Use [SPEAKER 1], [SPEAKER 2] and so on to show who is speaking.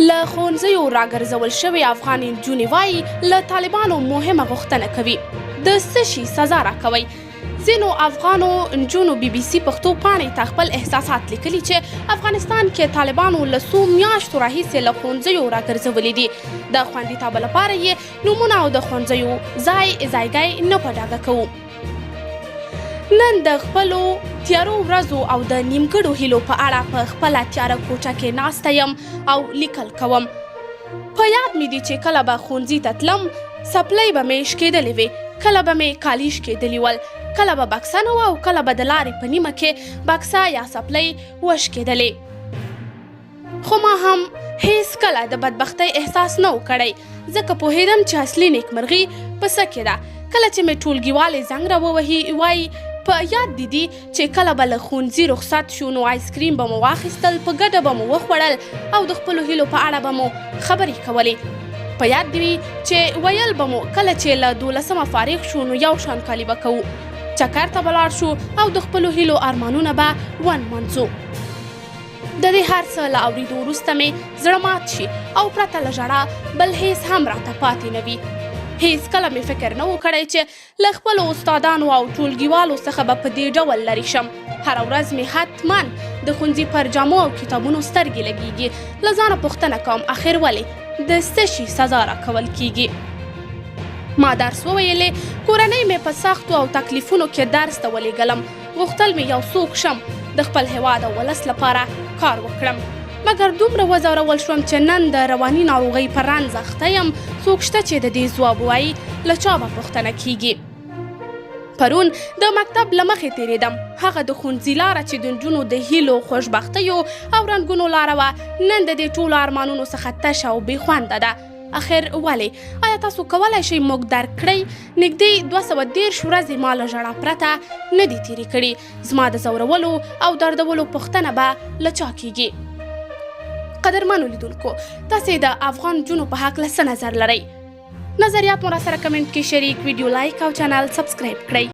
[SPEAKER 1] له ښوونځیو راګرځول شوې افغان نجونې وایي له طالبانو مهمه غوښتنه کوي د څه شي سزا راکوئ. ځینو افغانو نجونو BBC پښتو پاڼې ته خپل احساسات لیکلي چې افغانستان کې طالبانو له څو میاشتو راهیسې له ښوونځیو راګرځولي دي. د خوندیتوب لپاره یې نومونه او د ښوونځیو ځایګی نه په ډاګه کوو. نن د خپلو تیارو ورځو او د نیمګړو هیلو په اړه په خپله تیاره کوټه کې ناسته یم او لیکل کوم. په یاد مې دي چې کله به ښوونځي ته تلم څپلۍ به مې شکېدلې وې، کله به مې کالي شکېدلي ول، کله به بکسه نه وه او کله به د لارې په نیمه کې بکسه یا څپلۍ وشکېدلې. خو ما هم هیڅ کله د بدبختۍ احساس نه و کړی، ځکه پوهېدم چې اصلي نیکمرغي په څه کې ده. کله چې مې ټولګیوالې زنګ راووهي وایي په یاد دي چې کله به له ښوونځي رخصت شو نو آیسکریم به مو واخیستل، په ګډه به مو وخوړل او د خپلو هیلو په اړه به مو خبرې کولې. په یاد دي وي چې ویل به مو کله چې له 12مه فارغ شو نو یو شان کالي به کوو، چکر ته به لاړ شو او د خپلو هیلو ارمانونه به ونمانځو. د دې هر څه له اورېدو وروسته مې زړه مات شي او پرته له ژړا بل هیڅ هم راته پاتې نه وي. هیڅ کله مې فکر نه و کړی چې له خپلو استادانو او ټولګیوالو څخه به په دې ډول لرې شم. هره ورځ مې حتما د ښوونځي پر جامو او کتابونو سترګې لګیږي. له ځانه پوښتنه کوم اخر ولې د څه شي سزا راکول کیږي. ما درس وویلې، کورنۍ مې په سختو او تکلیفونو کې درس ته ولېږلم. غوښتل مې یو څوک شم د خپل هیواد او ولس لپاره کار وکړم، مګر دومره وځورول شوم چې نن د رواني ناروغۍ په رنځ اخته یم. څوک شته چې د دې ځواب وایي؟ له چا به پوښتنه کیږي؟ پرون د مکتب له مخې تېرېدم، هغه د ښوونځي لاره چې د نجونو د هیلو، خوشبختیو او رنګونو لاره وه نن د دې ټولو ارمانونو څخه تشه او بې خونده ده. اخر ولې؟ آیا تاسو کولی شئ موږ درک کړئ؟ نږدې 230 ورځې ما له ژړا پرته نه دي تېرې کړي. زما د ځورولو او دردولو پوښتنه به له چا کیږي؟ قدرمنو لیدونکو، تاسې د افغان نجونو په هکله څه نظر لرئ؟ نظریات مو راسره کمنټ کې شریک، ویډیو لایک او چینل سبسکرایب کړئ.